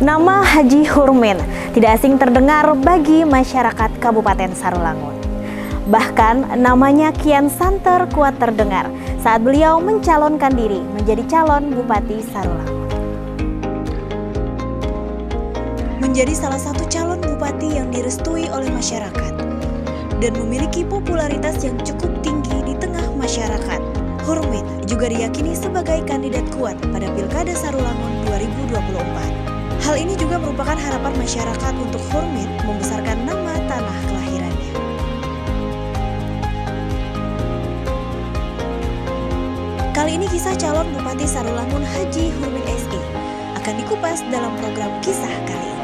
Nama Haji Hurmin tidak asing terdengar bagi masyarakat Kabupaten Sarulangun. Bahkan namanya kian santer kuat terdengar saat beliau mencalonkan diri menjadi calon Bupati Sarulangun. Menjadi salah satu calon bupati yang direstui oleh masyarakat dan memiliki popularitas yang cukup tinggi di tengah masyarakat, Hurmin juga diyakini sebagai kandidat kuat pada Pilkada Sarulangun 2024. Hal ini juga merupakan harapan masyarakat untuk Hurmin membesarkan nama tanah kelahirannya. Kali ini kisah calon Bupati Sarulangun Haji Hurmin SE akan dikupas dalam program Kisah kali ini.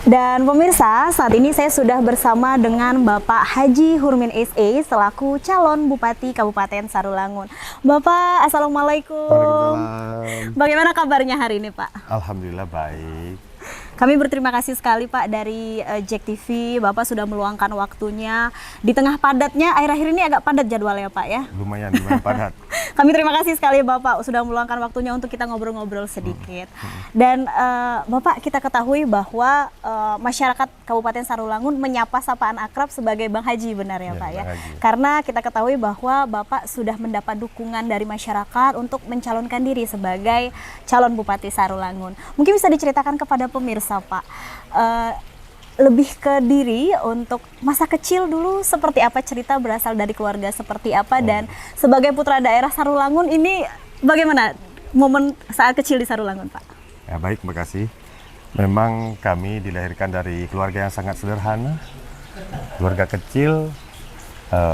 Dan pemirsa, saat ini saya sudah bersama dengan Bapak Haji Hurmin SE selaku calon Bupati Kabupaten Sarulangun. Bapak, Assalamualaikum. Waalaikumsalam. Bagaimana kabarnya hari ini, Pak? Alhamdulillah baik. Kami berterima kasih sekali Pak dari JEK TV, Bapak sudah meluangkan waktunya di tengah padatnya, akhir-akhir ini agak padat jadwalnya Pak ya? Lumayan padat. Kami terima kasih sekali Bapak sudah meluangkan waktunya untuk kita ngobrol-ngobrol sedikit. Dan Bapak, kita ketahui bahwa masyarakat Kabupaten Sarulangun menyapa sapaan akrab sebagai Bang Haji, benar ya Pak ya? Karena kita ketahui bahwa Bapak sudah mendapat dukungan dari masyarakat untuk mencalonkan diri sebagai calon Bupati Sarulangun. Mungkin bisa diceritakan kepada pemirsa Pak, lebih ke diri untuk masa kecil dulu seperti apa, cerita berasal dari keluarga seperti apa, dan sebagai putra daerah Sarulangun ini bagaimana momen saat kecil di Sarulangun Pak? Ya baik, terima kasih. Memang kami dilahirkan dari keluarga yang sangat sederhana, keluarga kecil,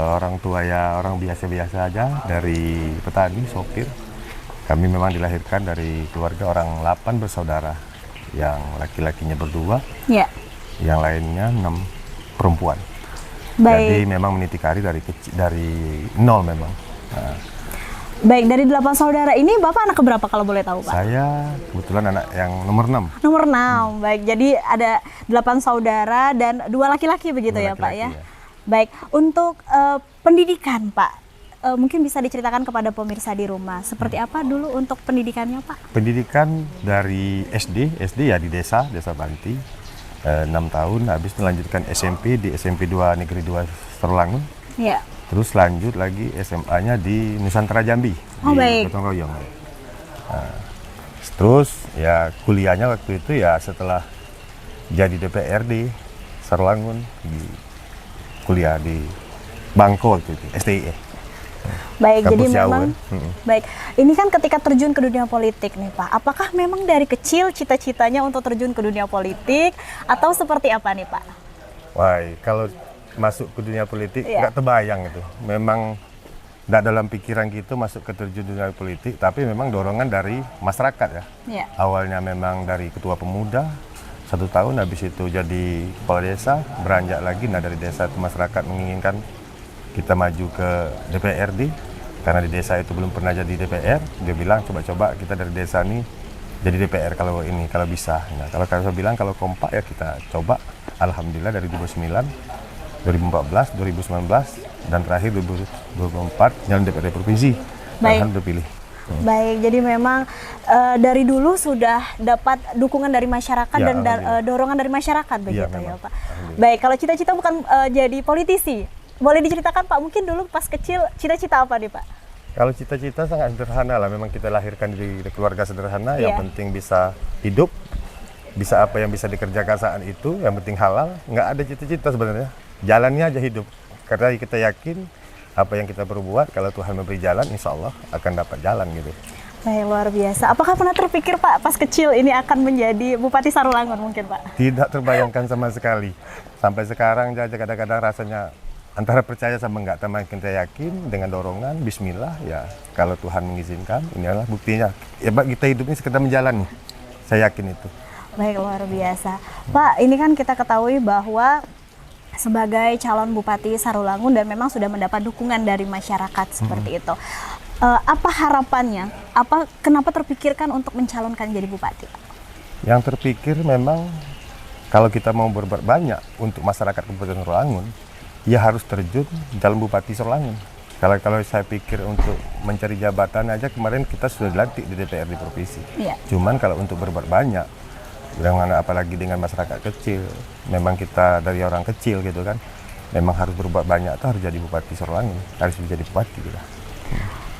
orang tua ya orang biasa-biasa aja, dari petani, sopir. Kami memang dilahirkan dari keluarga orang 8 bersaudara, yang laki-lakinya berdua, ya, yang lainnya 6 perempuan. Baik. Jadi memang meniti karir dari nol memang. Nah. Baik, dari 8 saudara ini Bapak anak keberapa kalau boleh tahu Pak? Saya kebetulan anak yang nomor 6. Nomor 6, baik. Jadi ada 8 saudara dan 2 laki-laki begitu ya Pak ya? Baik, untuk pendidikan Pak, mungkin bisa diceritakan kepada pemirsa di rumah, seperti apa dulu untuk pendidikannya Pak? Pendidikan dari SD ya di desa Banti, 6 tahun, habis melanjutkan SMP di SMP 2 Negeri 2 Sarulangun. Ya. Terus lanjut lagi SMA-nya di Nusantara Jambi, di Gotong Royong. Nah, terus ya kuliahnya waktu itu ya setelah jadi DPRD Sarulangun, kuliah di Bangko waktu itu, STIE. Baik, kampus jadi memang baik. Ini kan ketika terjun ke dunia politik nih Pak, apakah memang dari kecil cita-citanya untuk terjun ke dunia politik atau seperti apa nih Pak? Wah, kalau masuk ke dunia politik nggak terbayang itu. Memang nggak dalam pikiran gitu masuk ke terjun dunia politik, tapi memang dorongan dari masyarakat ya. Awalnya memang dari ketua pemuda 1 tahun, habis itu jadi kepala desa, beranjak lagi. Nah dari desa itu masyarakat menginginkan kita maju ke DPRD, karena di desa itu belum pernah jadi DPR. Dia bilang coba-coba kita dari desa ini jadi DPR kalau bisa. Nah, kalau saya bilang kalau kompak ya kita coba. Alhamdulillah dari 2009, 2014, 2019 dan terakhir 2024 jalan DPRD provinsi. Alhamdulillah dipilih. Baik, jadi memang dari dulu sudah dapat dukungan dari masyarakat dan dorongan dari masyarakat begitu ya Pak. Baik, kalau cita-cita bukan jadi politisi, boleh diceritakan Pak, mungkin dulu pas kecil cita-cita apa nih Pak? Kalau cita-cita sangat sederhana lah, memang kita lahirkan di keluarga sederhana, yang penting bisa hidup, bisa apa yang bisa dikerjakan saat itu, yang penting halal, nggak ada cita-cita sebenarnya, jalannya aja hidup, karena kita yakin apa yang kita perbuat, kalau Tuhan memberi jalan, insya Allah akan dapat jalan gitu. Baik, luar biasa. Apakah pernah terpikir Pak pas kecil ini akan menjadi Bupati Sarulangun mungkin Pak? Tidak terbayangkan sama sekali, sampai sekarang aja kadang-kadang rasanya antara percaya sama enggak, teman kita yakin dengan dorongan bismillah ya, kalau Tuhan mengizinkan inilah buktinya ya Pak, kita hidup ini sekedar menjalani, saya yakin itu. Baik, luar biasa. Pak, ini kan kita ketahui bahwa sebagai calon Bupati Sarulangun dan memang sudah mendapat dukungan dari masyarakat seperti itu. Apa harapannya? Kenapa terpikirkan untuk mencalonkan jadi bupati? Yang terpikir memang kalau kita mau berbuat banyak untuk masyarakat Kabupaten Sarulangun, ya harus terjun dalam Bupati Sarulangun. Kalau saya pikir untuk mencari jabatan aja kemarin kita sudah dilantik di DPRD provinsi. Iya. Cuman kalau untuk berbuat banyak, apalagi dengan masyarakat kecil, memang kita dari orang kecil gitu kan, memang harus berbuat banyak tuh harus jadi Bupati Sarulangun, harus menjadi bupati gitu.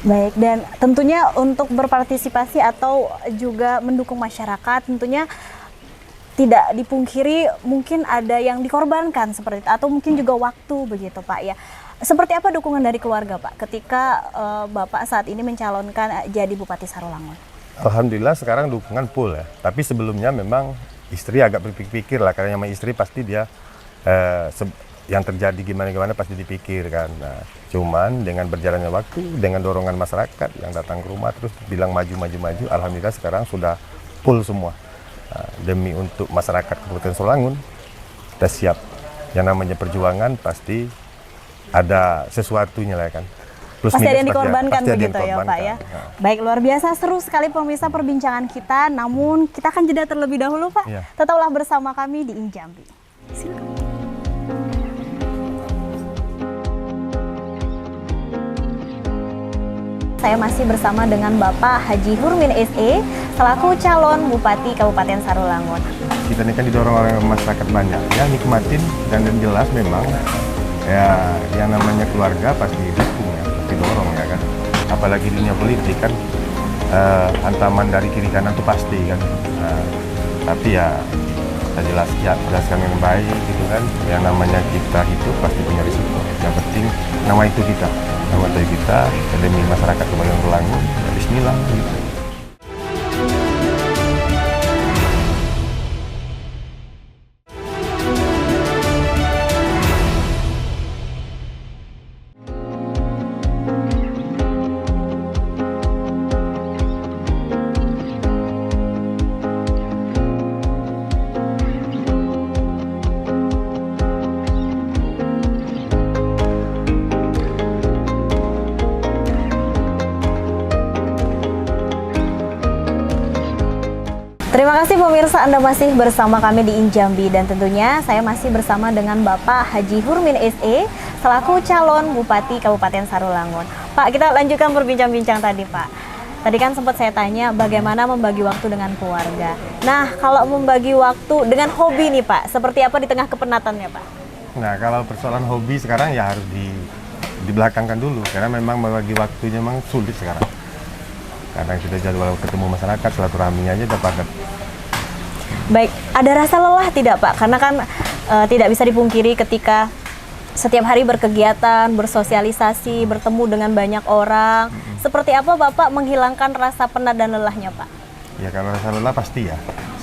Baik, dan tentunya untuk berpartisipasi atau juga mendukung masyarakat, tentunya tidak dipungkiri mungkin ada yang dikorbankan seperti itu, atau mungkin juga waktu begitu Pak ya. Seperti apa dukungan dari keluarga Pak ketika Bapak saat ini mencalonkan jadi Bupati Sarulangun? Alhamdulillah sekarang dukungan full ya, tapi sebelumnya memang istri agak berpikir lah, karena yang istri pasti dia yang terjadi gimana-gimana pasti dipikir kan. Nah, cuman dengan berjalannya waktu, dengan dorongan masyarakat yang datang ke rumah terus bilang maju, alhamdulillah sekarang sudah full semua. Nah, demi untuk masyarakat Kabupaten Sarulangun, kita siap. Yang namanya perjuangan pasti ada sesuatunya lah kan. Plus pasti ada yang dikorbankan begitu begitu ya Pak ya. Nah. Baik, luar biasa seru sekali pemirsa perbincangan kita. Namun kita akan jeda terlebih dahulu Pak. Ya. Tetaplah bersama kami di Injambi. Silakan. Saya masih bersama dengan Bapak Haji Hurmin SE selaku calon Bupati Kabupaten Sarulangun. Kita ini kan didorong oleh masyarakat banyak, ya nikmatin dan jelas memang ya yang namanya keluarga pasti dukung ya, pasti dorong ya kan. Apalagi dunia politik kan hantaman dari kiri kanan itu pasti kan. Tapi ya kita jelaskan dengan baik gitu kan. Yang namanya kita hidup pasti punya risiko. Yang penting nama itu kita demi masyarakat Kabupaten Sarulangun. Ya bismillah gitu. Terima kasih pemirsa, Anda masih bersama kami di Injambi dan tentunya saya masih bersama dengan Bapak Haji Hurmin SE selaku calon Bupati Kabupaten Sarulangun. Pak, kita lanjutkan berbincang-bincang tadi Pak. Tadi kan sempat saya tanya bagaimana membagi waktu dengan keluarga. Nah, kalau membagi waktu dengan hobi nih Pak, seperti apa di tengah kepenatannya Pak? Nah, kalau persoalan hobi sekarang ya harus dibelakangkan dulu karena memang membagi waktunya memang sulit sekarang. Kadang kita jadwal ketemu masyarakat, silaturahminya aja udah padat. Baik, ada rasa lelah tidak Pak? Karena kan tidak bisa dipungkiri ketika setiap hari berkegiatan, bersosialisasi, bertemu dengan banyak orang. Seperti apa Bapak menghilangkan rasa penat dan lelahnya Pak? Ya kalau rasa lelah pasti ya,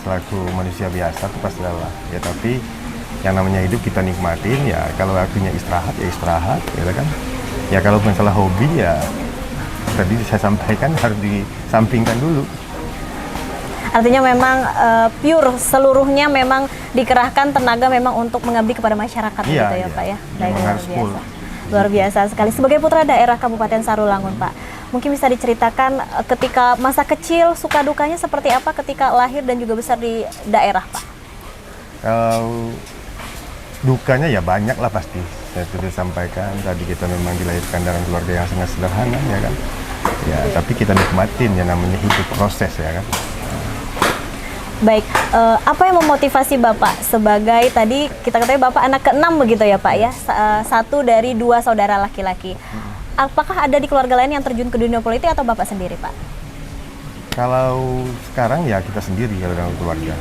selaku manusia biasa itu pasti lelah. Ya tapi yang namanya hidup kita nikmatin ya, kalau waktunya istirahat ya istirahat, ya kan? Ya kalau masalah hobi ya tadi saya sampaikan harus disampingkan dulu. Artinya memang pure seluruhnya memang dikerahkan tenaga memang untuk mengabdi kepada masyarakat gitu ya Pak ya. Baik, luar biasa. Luar biasa sekali. Sebagai putra daerah Kabupaten Sarulangun Pak, mungkin bisa diceritakan ketika masa kecil suka dukanya seperti apa ketika lahir dan juga besar di daerah Pak? Kalau dukanya ya banyak lah pasti. Saya sudah sampaikan tadi kita memang dilahirkan dalam keluarga yang sangat sederhana ya kan. Ya tapi kita nikmatin ya namanya hidup proses ya kan. Baik, apa yang memotivasi Bapak sebagai tadi kita ketahui Bapak anak ke-6 begitu ya Pak ya, satu dari 2 saudara laki-laki. Apakah ada di keluarga lain yang terjun ke dunia politik atau Bapak sendiri Pak? Kalau sekarang ya kita sendiri kalau dalam keluarga.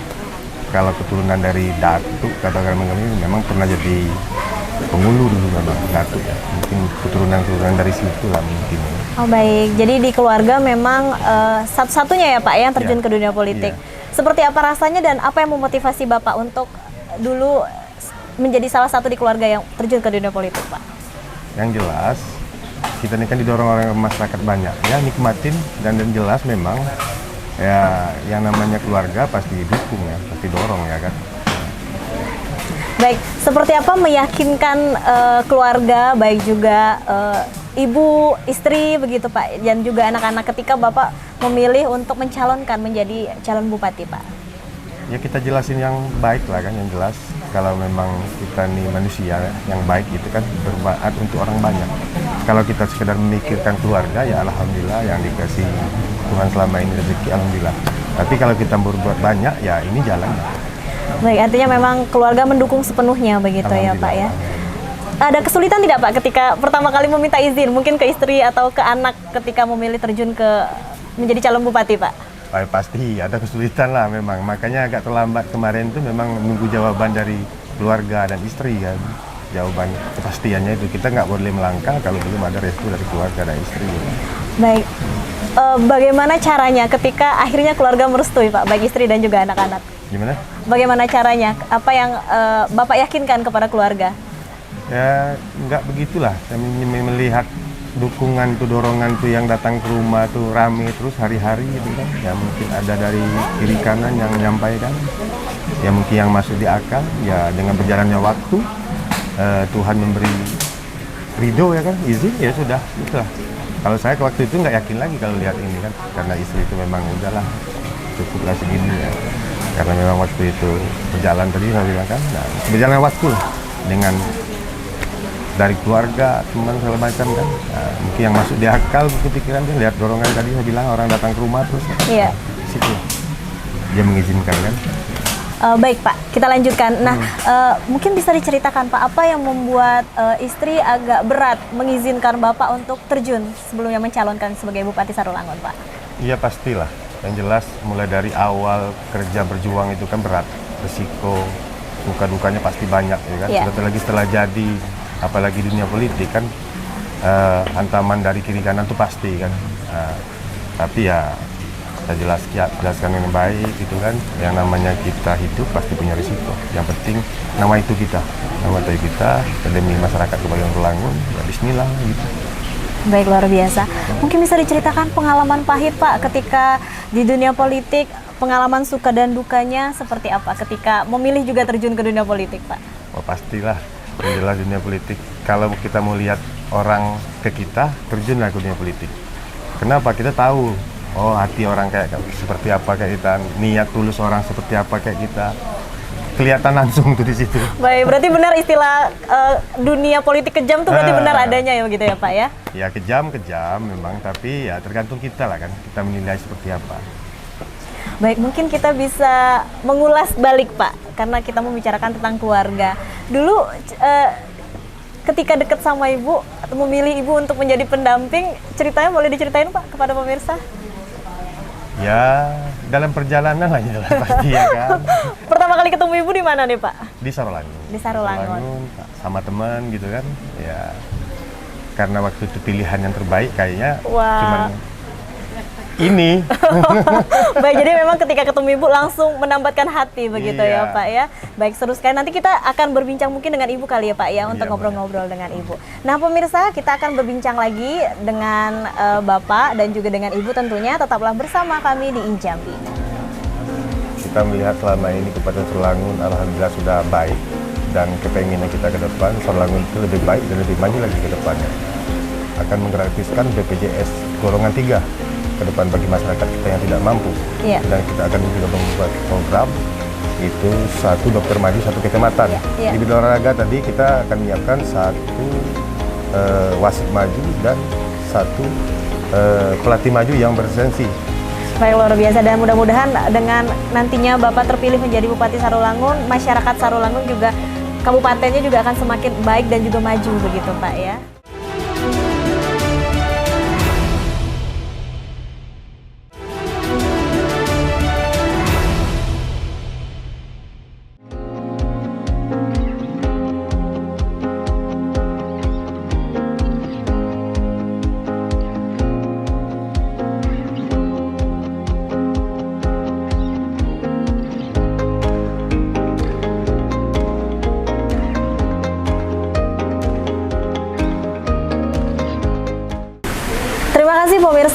Kalau keturunan dari datuk katakan memang pernah jadi pengulu dulu memang datuk ya. Mungkin keturunan dari situ lah mungkin. Oh baik, jadi di keluarga memang satu-satunya ya Pak yang terjun ke dunia politik. Seperti apa rasanya dan apa yang memotivasi Bapak untuk dulu menjadi salah satu di keluarga yang terjun ke dunia politik Pak? Yang jelas kita ini kan didorong oleh masyarakat banyak ya, nikmatin dan jelas memang Ya yang namanya keluarga pasti didukung ya, pasti dorong ya kan. Baik, seperti apa meyakinkan keluarga, baik juga ibu, istri begitu Pak, dan juga anak-anak ketika Bapak memilih untuk mencalonkan menjadi calon bupati Pak? Ya kita jelasin yang baik lah kan, yang jelas. Kalau memang kita nih manusia yang baik itu kan bermanfaat untuk orang banyak. Kalau kita sekedar memikirkan keluarga ya alhamdulillah yang dikasih Tuhan selama ini rezeki alhamdulillah. Tapi kalau kita berbuat banyak ya ini jalannya. Baik, artinya memang keluarga mendukung sepenuhnya begitu ya Pak ya. Ada kesulitan tidak Pak ketika pertama kali meminta izin mungkin ke istri atau ke anak ketika memilih terjun ke menjadi calon bupati Pak? Pasti ada kesulitan lah memang, makanya agak terlambat kemarin itu memang menunggu jawaban dari keluarga dan istri kan. Jawaban kepastiannya itu kita nggak boleh melangkah kalau belum ada restu dari keluarga dan istri. Baik, bagaimana caranya ketika akhirnya keluarga merestui Pak, baik istri dan juga anak-anak? Gimana? Bagaimana caranya? Apa yang Bapak yakinkan kepada keluarga? Ya nggak begitulah, kami melihat dukungan tuh, dorongan tuh yang datang ke rumah tuh rame terus hari-hari gitu kan. Ya mungkin ada dari kiri kanan yang menyampaikan, ya mungkin yang masuk di akal, ya dengan berjalannya waktu Tuhan memberi ridho ya kan, izin ya sudah, itulah. Kalau saya waktu itu nggak yakin lagi kalau lihat ini kan, karena istri itu memang udahlah cukuplah segini ya. Karena memang waktu itu berjalan tadi saya bilang kan, nah, berjalan waktu lah dengan dari keluarga, teman segala macam kan. Nah, mungkin yang masuk di akal, pikiran dia lihat dorongan tadi saya bilang orang datang ke rumah terus. Iya. Situ dia mengizinkan kan. Baik Pak, kita lanjutkan. Nah, mungkin bisa diceritakan Pak apa yang membuat istri agak berat mengizinkan Bapak untuk terjun sebelumnya mencalonkan sebagai Bupati Sarulangun Pak? Iya pastilah. Yang jelas mulai dari awal kerja berjuang itu kan berat, resiko, suka dukanya pasti banyak ya kan. Yeah. Setelah jadi, apalagi dunia politik kan hantaman dari kiri kanan itu pasti kan. Tapi ya kita jelaskan dengan baik gitu kan. Yang namanya kita hidup pasti punya risiko. Yang penting nama itu kita demi masyarakat Kabupaten Sarulangun. Ya Bismillah gitu. Baik, luar biasa. Mungkin bisa diceritakan pengalaman pahit Pak ketika di dunia politik, pengalaman suka dan dukanya seperti apa ketika memilih juga terjun ke dunia politik Pak? Oh pastilah, yang jelas dunia politik. Kalau kita mau lihat orang ke kita, terjunlah ke dunia politik. Kenapa? Kita tahu, oh hati orang kayak seperti apa kayak kita, niat tulus orang seperti apa kayak kita. Kelihatan langsung tuh di situ. Baik, berarti benar istilah dunia politik kejam tuh berarti benar adanya ya begitu ya Pak ya? Ya kejam memang, tapi ya tergantung kita lah kan, kita menilai seperti apa. Baik, mungkin kita bisa mengulas balik Pak, karena kita membicarakan tentang keluarga. Dulu ketika dekat sama Ibu, atau memilih Ibu untuk menjadi pendamping, ceritanya boleh diceritain Pak kepada pemirsa? Ya, dalam perjalanan lah ya pasti ya kan. Pertama kali ketemu Ibu di mana nih Pak? Di Sarulangun. Di Sarulangun. Sama teman gitu kan. Ya, karena waktu itu pilihan yang terbaik kayaknya. Cuman ini. Baik, jadi memang ketika ketemu Ibu langsung menambatkan hati begitu ya Pak ya. Baik, seru sekali. Nanti kita akan berbincang mungkin dengan Ibu kali ya Pak ya untuk ngobrol-ngobrol dengan Ibu. Nah pemirsa, kita akan berbincang lagi dengan Bapak dan juga dengan Ibu tentunya. Tetaplah bersama kami di Injambi. Kita melihat selama ini Kabupaten Sarulangun alhamdulillah sudah baik, dan kepenginnya kita ke depan Sarulangun itu lebih baik dan lebih maju lagi ke depannya. Akan menggratiskan BPJS golongan 3 ke depan bagi masyarakat kita yang tidak mampu. Dan kita akan juga membuat program itu 1 dokter maju 1 kecamatan. Di bidang olahraga tadi kita akan menyiapkan 1 wasit maju dan 1 pelatih maju yang berlisensi. Baik, luar biasa, dan mudah-mudahan dengan nantinya Bapak terpilih menjadi Bupati Sarulangun, masyarakat Sarulangun juga kabupatennya juga akan semakin baik dan juga maju begitu Pak ya.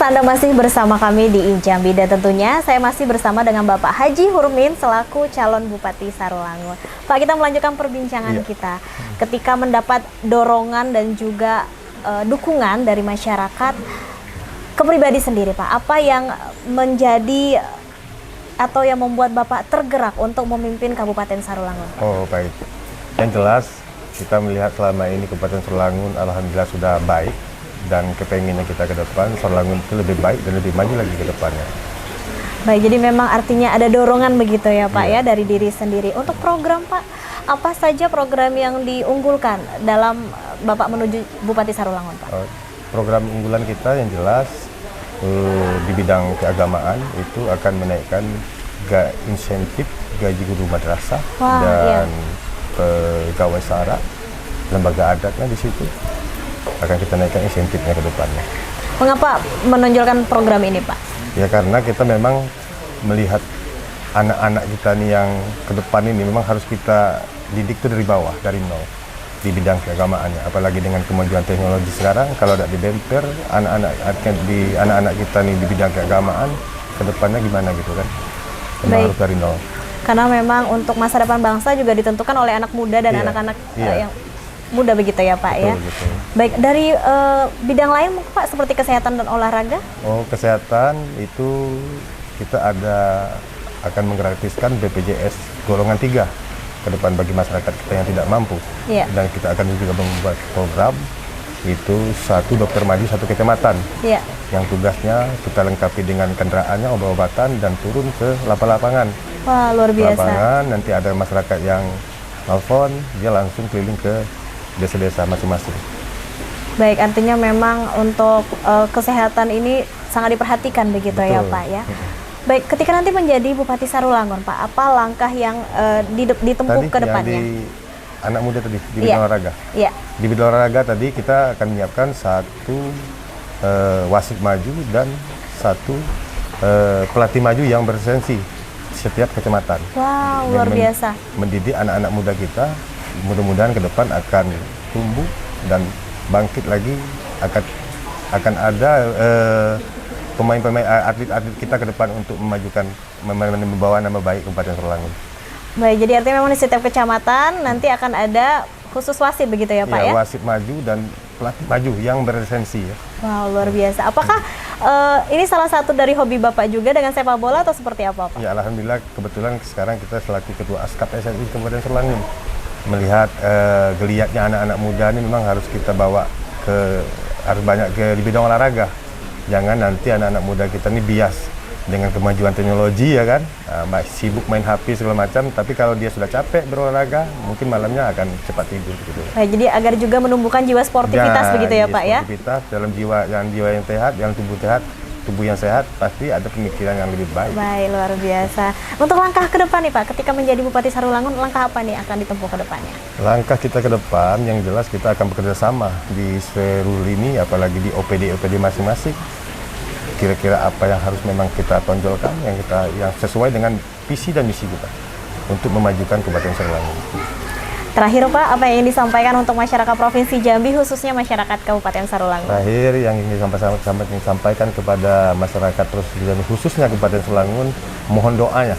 Pemirsa, Anda masih bersama kami di Jambi dan tentunya saya masih bersama dengan Bapak Haji Hurmin selaku calon Bupati Sarulangun. Pak, kita melanjutkan perbincangan kita. Ketika mendapat dorongan dan juga dukungan dari masyarakat, kepribadi sendiri Pak, apa yang menjadi atau yang membuat Bapak tergerak untuk memimpin Kabupaten Sarulangun? Oh baik, yang jelas kita melihat selama ini Kabupaten Sarulangun alhamdulillah sudah baik. Dan kepenginnya kita ke depan, Sarulangun itu lebih baik dan lebih maju lagi ke depannya. Baik, jadi memang artinya ada dorongan begitu ya Pak ya dari diri sendiri. Untuk program Pak, apa saja program yang diunggulkan dalam Bapak menuju Bupati Sarulangun Pak? Program unggulan kita yang jelas di bidang keagamaan itu akan menaikkan insentif gaji guru madrasah dan pegawai SARA, lembaga adatnya di situ. Akan kita naikkan insentifnya ke depannya. Mengapa menonjolkan program ini Pak? Ya karena kita memang melihat anak-anak kita nih yang ke depan ini memang harus kita didik itu dari bawah, dari nol di bidang keagamaannya. Apalagi dengan kemajuan teknologi sekarang, kalau tidak dibemper anak-anak kita nih di bidang keagamaan ke depannya gimana gitu kan? Memang harus dari nol. Karena memang untuk masa depan bangsa juga ditentukan oleh anak muda dan anak-anak yang muda begitu ya Pak. Betul, ya. Betul. Baik, dari bidang lain Pak seperti kesehatan dan olahraga? Oh, kesehatan itu kita akan menggratiskan BPJS golongan 3 ke depan bagi masyarakat kita yang tidak mampu. Dan kita akan juga membuat program itu 1 dokter maju 1 kecamatan. Yang tugasnya kita lengkapi dengan kendaraannya, obat-obatan dan turun ke lapangan. Wah, luar biasa. Lapangan, nanti ada masyarakat yang telepon, dia langsung keliling ke desa-desa masing-masing. Baik, artinya memang untuk kesehatan ini sangat diperhatikan begitu. Betul. Ya Pak ya. Baik, ketika nanti menjadi Bupati Sarulangun Pak, apa langkah yang ditempuh ke depannya? Di anak muda tadi, di bidang olahraga. Di bidang olahraga tadi kita akan menyiapkan 1 wasit maju dan 1 pelatih maju yang berlisensi setiap kecamatan. Wow, luar biasa. Mendidik anak-anak muda kita, mudah-mudahan ke depan akan tumbuh dan bangkit lagi, akan ada pemain-pemain atlet-atlet kita ke depan untuk membawa nama baik Kabupaten Sarulangun. Baik, jadi artinya memang di setiap kecamatan nanti akan ada khusus wasit begitu ya Pak ya? Wasit maju dan pelatih maju yang berlisensi ya. Wow, luar biasa. Apakah ini salah satu dari hobi Bapak juga dengan sepak bola atau seperti apa Pak? Ya alhamdulillah kebetulan sekarang kita selaku Ketua Askap SSI Kabupaten Sarulangun. Melihat geliatnya anak-anak muda ini memang harus kita bawa harus banyak di bidang olahraga. Jangan nanti anak-anak muda kita ini bias dengan kemajuan teknologi ya kan, sibuk main HP segala macam, tapi kalau dia sudah capek berolahraga, mungkin malamnya akan cepat tidur gitu. Baik, jadi agar juga menumbuhkan jiwa sportivitas begitu ya Pak ya? Sportivitas dalam jiwa yang sehat, yang tubuh yang sehat, pasti ada pemikiran yang lebih baik. Baik, luar biasa. Untuk langkah ke depan nih Pak, ketika menjadi Bupati Sarulangun, langkah apa nih akan ditempuh ke depannya? Langkah kita ke depan yang jelas kita akan bekerja sama di seluruh lini, apalagi di OPD masing-masing. Kira-kira apa yang harus memang kita tonjolkan, yang sesuai dengan visi dan misi kita untuk memajukan Kabupaten Sarulangun. Terakhir Pak, apa yang ingin disampaikan untuk masyarakat Provinsi Jambi, khususnya masyarakat Kabupaten Sarulangun? Terakhir yang ingin disampaikan kepada masyarakat Provinsi Jambi, khususnya Kabupaten Sarulangun, mohon doanya,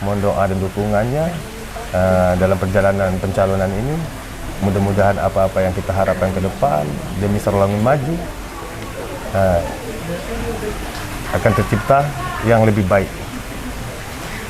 mohon doa dan dukungannya dalam perjalanan pencalonan ini. Mudah-mudahan apa-apa yang kita harapkan ke depan demi Sarulangun maju akan tercipta yang lebih baik.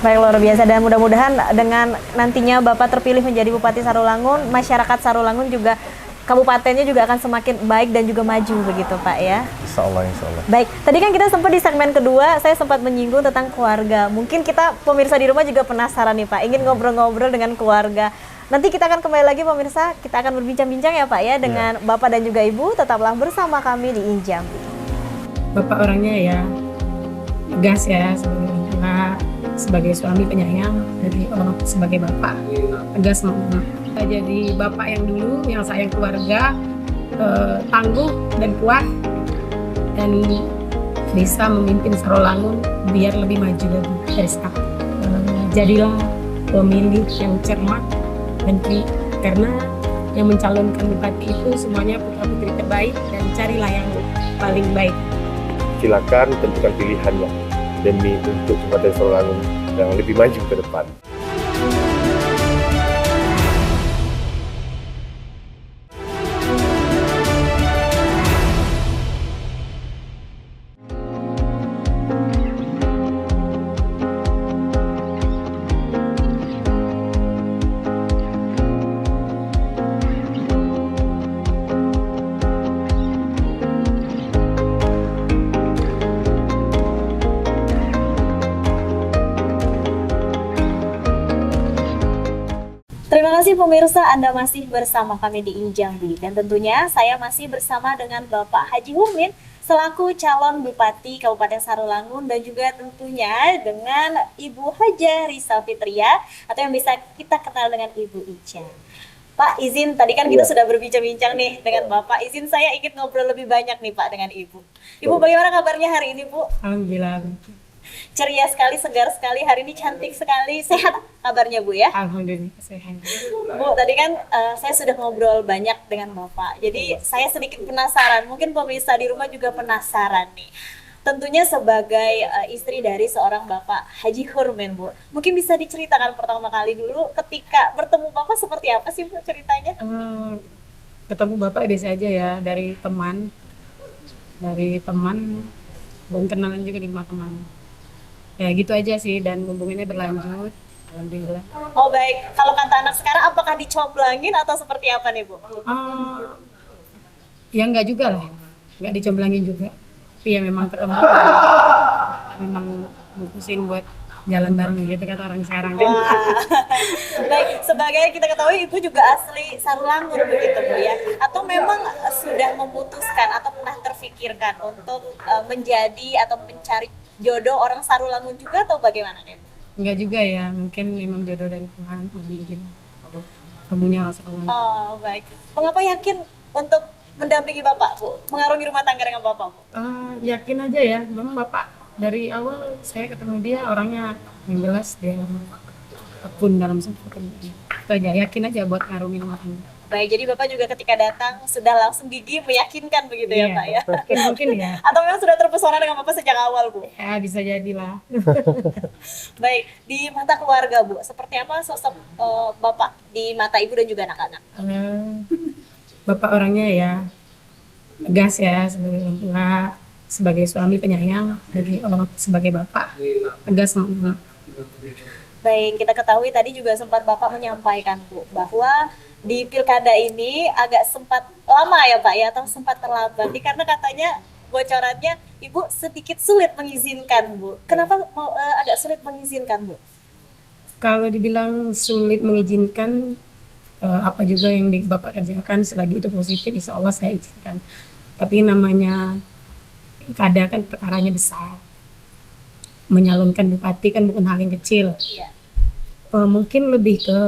Baik, luar biasa, dan mudah-mudahan dengan nantinya Bapak terpilih menjadi Bupati Sarulangun, masyarakat Sarulangun juga, kabupatennya juga akan semakin baik dan juga maju begitu Pak ya? Insya Allah, insya Allah. Baik, tadi kan kita sempat di segmen kedua, saya sempat menyinggung tentang keluarga. Mungkin kita pemirsa di rumah juga penasaran nih Pak, ingin ngobrol-ngobrol dengan keluarga. Nanti kita akan kembali lagi pemirsa, kita akan berbincang-bincang ya Pak ya dengan Bapak dan juga Ibu. Tetaplah bersama kami di Jambi. Bapak orangnya ya tegas ya, sebagai suami penyayang, dari orang sebagai bapak tegas. Jadi bapak yang dulu yang sayang keluarga, tangguh dan kuat, dan bisa memimpin Sarulangun biar lebih maju lagi dari sekarang. Jadilah pemilih yang cermat, dan karena yang mencalonkan bupati itu semuanya putra putri terbaik, dan carilah yang paling baik. silakan tentukan pilihannya demi untuk Kabupaten Sarawangun yang lebih maju ke depan. Terima kasih pemirsa, Anda masih bersama kami di Injambi dan tentunya saya masih bersama dengan Bapak Haji Hurmin selaku calon Bupati Kabupaten Sarulangun dan juga tentunya dengan Ibu Haja Risa Fitria atau yang bisa kita kenal dengan Ibu Ica. Pak, izin tadi kan kita sudah berbincang-bincang nih dengan Bapak. Izin saya ingin ngobrol lebih banyak nih Pak dengan Ibu. Ibu, bagaimana kabarnya hari ini, Bu? Alhamdulillah. Ceria sekali, segar sekali, hari ini cantik sekali. Sehat kabarnya, Bu ya? Alhamdulillah sehat. Bu, tadi kan saya sudah ngobrol banyak dengan Bapak. Jadi saya sedikit penasaran, mungkin pemirsa di rumah juga penasaran nih. Tentunya sebagai istri dari seorang Bapak Haji Hurmin, Bu. Mungkin bisa diceritakan pertama kali dulu ketika bertemu Bapak seperti apa sih, Bu, ceritanya? Ketemu Bapak biasa aja ya, dari teman belum kenalan juga di rumah teman. Ya gitu aja sih, dan hubungannya berlanjut. Alhamdulillah. Oh baik, kalau kata anak sekarang apakah dicomblangin atau seperti apa nih, Bu? Ya enggak juga lah, enggak dicomblangin juga. Tapi ya memang ketemu, memang mutusin buat jalan bareng gitu kata orang sekarang. Baik, sebagai kita ketahui Ibu juga asli Sarulangun begitu, Bu ya? Atau memang sudah memutuskan atau pernah terfikirkan untuk menjadi atau mencari jodoh orang Sarulangun juga atau bagaimana nih? Enggak juga ya, mungkin memang jodoh dari Tuhan. Mungkin kamunya Sarulangun. Oh baik, mengapa yakin untuk mendampingi Bapak, Bu? Mengarungi rumah tangga dengan Bapak, Bu? Yakin aja ya, memang Bapak dari awal saya ketemu dia orangnya yang jelas, dia tekun dalam sempurna. Itu aja, yakin aja buat ngarungi rumah tangga. Baik, jadi Bapak juga ketika datang sudah langsung gigih meyakinkan begitu ya, Pak ya? Mungkin ya. Atau memang sudah terpesona dengan Bapak sejak awal, Bu? Ya bisa jadilah. Baik, di mata keluarga, Bu, seperti apa sosok Bapak di mata Ibu dan juga anak-anak? Bapak orangnya ya tegas ya, sebagai suami penyayang, dari orang sebagai bapak tegas. Baik, kita ketahui tadi juga sempat Bapak menyampaikan, Bu, bahwa di pilkada ini agak sempat lama ya Pak ya, atau sempat terlambat karena katanya bocorannya Ibu sedikit sulit mengizinkan, Bu. Kenapa agak sulit mengizinkan, Bu? Kalau dibilang sulit mengizinkan, apa juga yang Bapak kerjakan selagi itu positif, insya Allah saya izinkan. Tapi namanya pilkada kan perkaranya besar, menyalonkan bupati kan bukan hal yang kecil. Iya. Mungkin lebih ke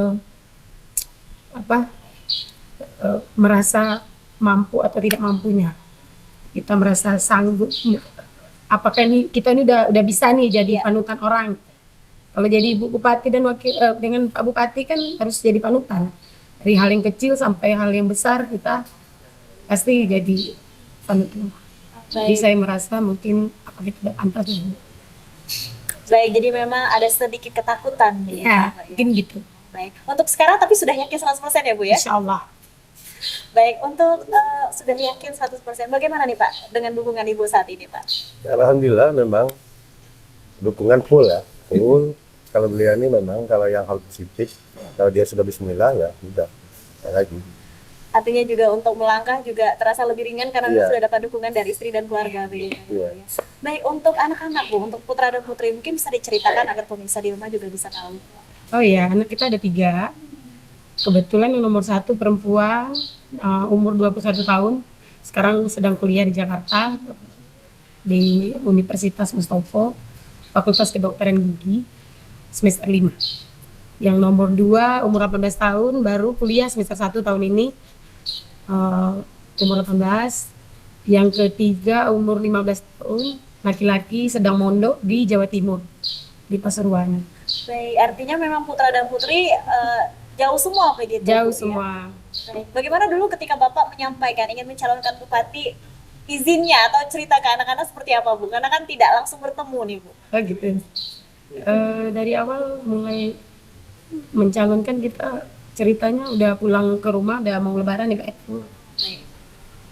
merasa mampu atau tidak mampunya. Kita merasa sanggup. Apakah kita ini udah bisa nih jadi panutan orang. Kalau jadi Ibu Bupati dan dengan Pak Bupati kan harus jadi panutan. Dari hal yang kecil sampai hal yang besar kita pasti jadi panutan. Jadi saya merasa mungkin kita pantas. Baik, jadi memang ada sedikit ketakutan nih. Ya, mungkin gitu. Baik, untuk sekarang tapi sudah yakin 100% ya, Bu ya? Insya Allah. Baik, untuk sudah yakin 100%, bagaimana nih Pak dengan dukungan Ibu saat ini, Pak? Alhamdulillah memang dukungan full ya, full. Kalau beliau ini memang kalau yang hal positif, kalau dia sudah bismillah ya udah lagi. Artinya juga untuk melangkah juga terasa lebih ringan karena sudah dapat dukungan dari istri dan keluarga. Baik, untuk anak-anak, Bu, untuk putra dan putri mungkin bisa diceritakan agar pemirsa di rumah juga bisa tahu. Oh iya, anak kita ada 3. Kebetulan yang nomor 1 perempuan, umur 21 tahun, sekarang sedang kuliah di Jakarta di Universitas Mustopo, Fakultas Kedokteran Gigi, semester 5. Yang nomor 2 umur 18 tahun, baru kuliah semester 1 tahun ini, umur 18. Yang ketiga umur 15 tahun, laki-laki, sedang mondok di Jawa Timur, di Pasuruan. Baik, artinya memang putra dan putri jauh semua begitu? Jauh semua. Baik. Bagaimana dulu ketika Bapak menyampaikan ingin mencalonkan bupati, izinnya atau cerita ke anak-anak seperti apa Bu? Karena kan tidak langsung bertemu nih Bu. Oh gitu. Dari awal mulai mencalonkan kita ceritanya udah pulang ke rumah, udah mau lebaran nih Pak.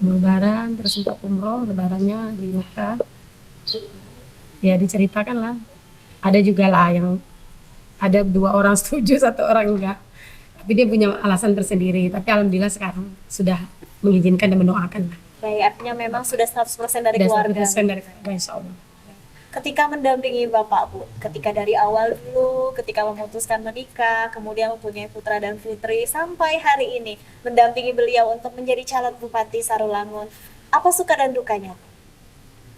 Mau lebaran, terus untuk umroh, lebarannya di Mekah. Ya diceritakan lah. Ada juga lah yang ada 2 orang setuju, 1 orang enggak. Tapi dia punya alasan tersendiri. Tapi alhamdulillah sekarang sudah mengizinkan dan mendoakan lah. Baik, artinya memang sudah 100% dari Sudah keluarga. 100% dari keluarga, insya Allah. Ketika mendampingi Bapak Bu, ketika dari awal dulu, ketika memutuskan menikah, kemudian mempunyai putra dan putri, sampai hari ini mendampingi beliau untuk menjadi calon Bupati Sarulangun, apa suka dan dukanya?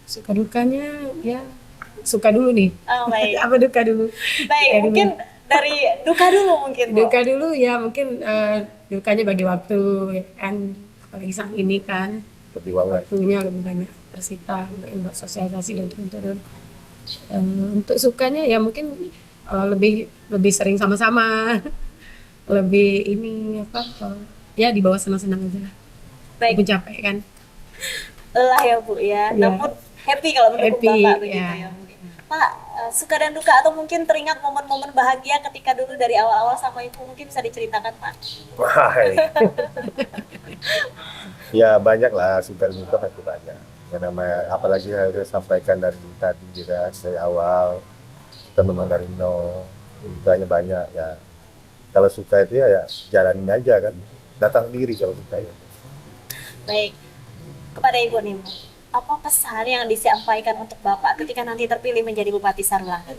Suka dukanya ya suka dulu nih. Oh, baik. Apa duka dulu? Baik, Ya, mungkin dari duka dulu mungkin Bu. duka dulu ya mungkin dukanya bagi waktu ya kan, apalagi saat ini kan Perjuangan. waktunya lebih banyak tersita untuk sosialisasi dan turun-turun. Untuk sukanya ya mungkin lebih sering sama-sama, lebih ini apa ya di bawah senang-senang aja. Baik, Walaupun capek kan. lelah ya Bu ya, Ya. namun happy kalau mendukung Happy, Bapak begitu ya. ya Bu. Pak, suka dan duka atau mungkin teringat momen-momen bahagia ketika dulu dari awal-awal sama Ibu, mungkin bisa diceritakan Pak? Wah, ya banyak lah, suka dan duka pasti banyak. Ya namanya, apalagi harus sampaikan dari tadi juga dari awal, kita memang dari nol, dukanya banyak ya. Kalau suka itu ya jalanin aja kan, datang sendiri kalau suka ya. Baik, kepada Ibu nih Bu, apa pesan yang disampaikan untuk Bapak ketika nanti terpilih menjadi Bupati Sarulangun?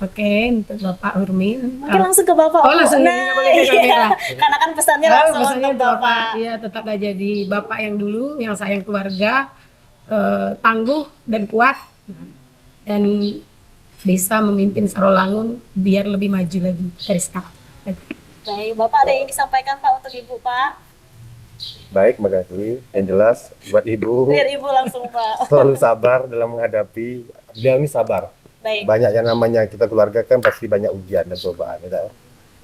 Oke, untuk Bapak Urmin. Mungkin langsung ke Bapak. Oh, Bu. langsung Nah, nggak boleh ke kamera. iya. Karena kan pesannya langsung Maksudnya untuk Bapak. ya tetaplah jadi bapak yang dulu, yang sayang keluarga, tangguh dan kuat, dan bisa memimpin Sarulangun biar lebih maju lagi dari sekarang. Baik, Bapak ada yang disampaikan Pak untuk Ibu Pak? Baik, makasih. Yang jelas buat Ibu Biar Ibu langsung Pak. selalu sabar dalam menghadapi, dia ini sabar. Baik, Banyak yang namanya kita keluarga kan pasti banyak ujian dan cobaan. Ya.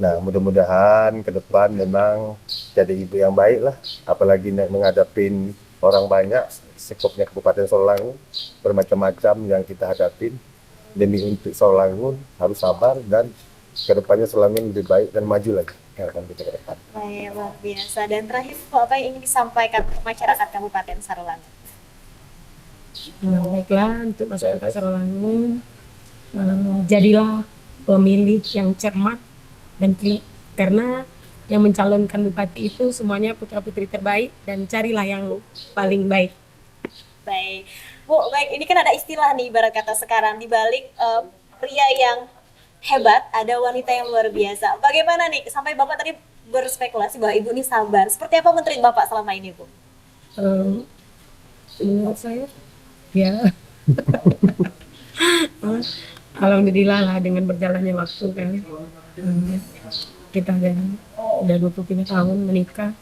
Nah, mudah-mudahan ke depan memang jadi ibu yang baik lah. Apalagi menghadapin orang banyak, sekopnya Kabupaten Sarulangun, bermacam-macam yang kita hadapin. Demi untuk Sarulangun harus sabar dan ke depannya Sarulangun lebih baik dan maju lagi. Harapan kita ke depan. baik, luar biasa. Dan terakhir Pak, apa yang ingin disampaikan untuk masyarakat Kabupaten Sarulangun? Baiklah untuk masyarakat Sarulangun, jadilah pemilih yang cermat dan karena yang mencalonkan bupati itu semuanya putra-putri terbaik dan carilah yang paling baik. Baik, Bu, baik. Ini kan ada istilah nih, ibarat kata sekarang di balik pria yang hebat, ada wanita yang luar biasa. Bagaimana nih? Sampai Bapak tadi berspekulasi bahwa Ibu ini sabar. Seperti apa menteri Bapak selama ini, Bu? Menurut saya, ya, alhamdulillah lah dengan berjalannya waktu kan. Kita udah 23 tahun menikah,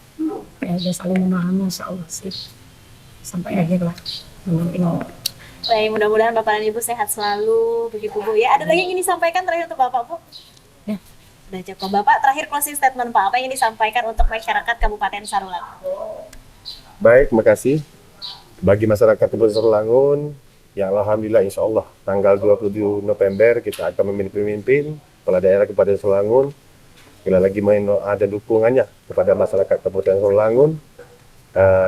ya udah saling memahami, insya Allah sih sampai akhir lah. Baik, mudah-mudahan Bapak dan Ibu sehat selalu, begitu Bu. Ya, ada lagi yang ingin disampaikan terakhir untuk Bapak, Bu? Ya. Udah cukup. Bapak, terakhir closing statement Pak, apa yang ingin disampaikan untuk masyarakat Kabupaten Sarulangun? Baik, makasih. Bagi masyarakat Kabupaten Sarulangun, yang alhamdulillah insya Allah tanggal 27 November kita akan memilih pemimpin kepala daerah Kabupaten Sarulangun. Sekali lagi ada dukungannya kepada masyarakat Kabupaten Sarulangun.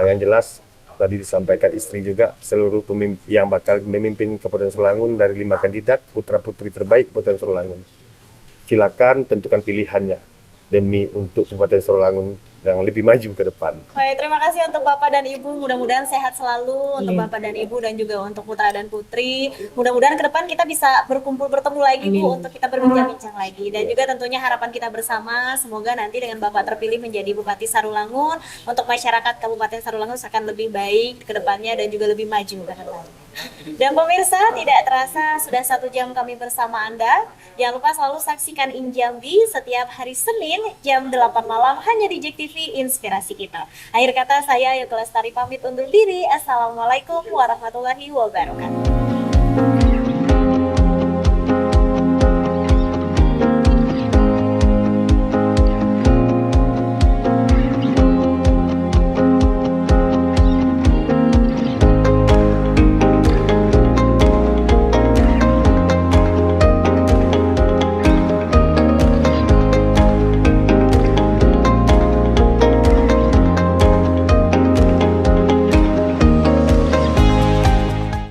Yang jelas tadi disampaikan istri juga seluruh pemimpin yang bakal memimpin Kabupaten Sarulangun dari 5 kandidat putra-putri terbaik Kabupaten Sarulangun. Silakan tentukan pilihannya demi untuk Kabupaten Sarulangun yang lebih maju ke depan. Baik, terima kasih untuk Bapak dan Ibu. Mudah-mudahan sehat selalu untuk Amin. Bapak dan Ibu dan juga untuk putra dan putri. Mudah-mudahan ke depan kita bisa berkumpul bertemu lagi Bu Amin. untuk kita berbincang-bincang lagi. Dan juga tentunya harapan kita bersama semoga nanti dengan Bapak terpilih menjadi Bupati Sarulangun, untuk masyarakat Kabupaten Sarulangun akan lebih baik ke depannya dan juga lebih maju ke depannya. Dan pemirsa, tidak terasa sudah 1 jam kami bersama Anda. Jangan lupa selalu saksikan Injambi setiap hari Senin jam 8 malam hanya di JEK TV Inspirasi Kita. Akhir kata saya Yoga Lestari pamit undur diri. Assalamualaikum warahmatullahi wabarakatuh.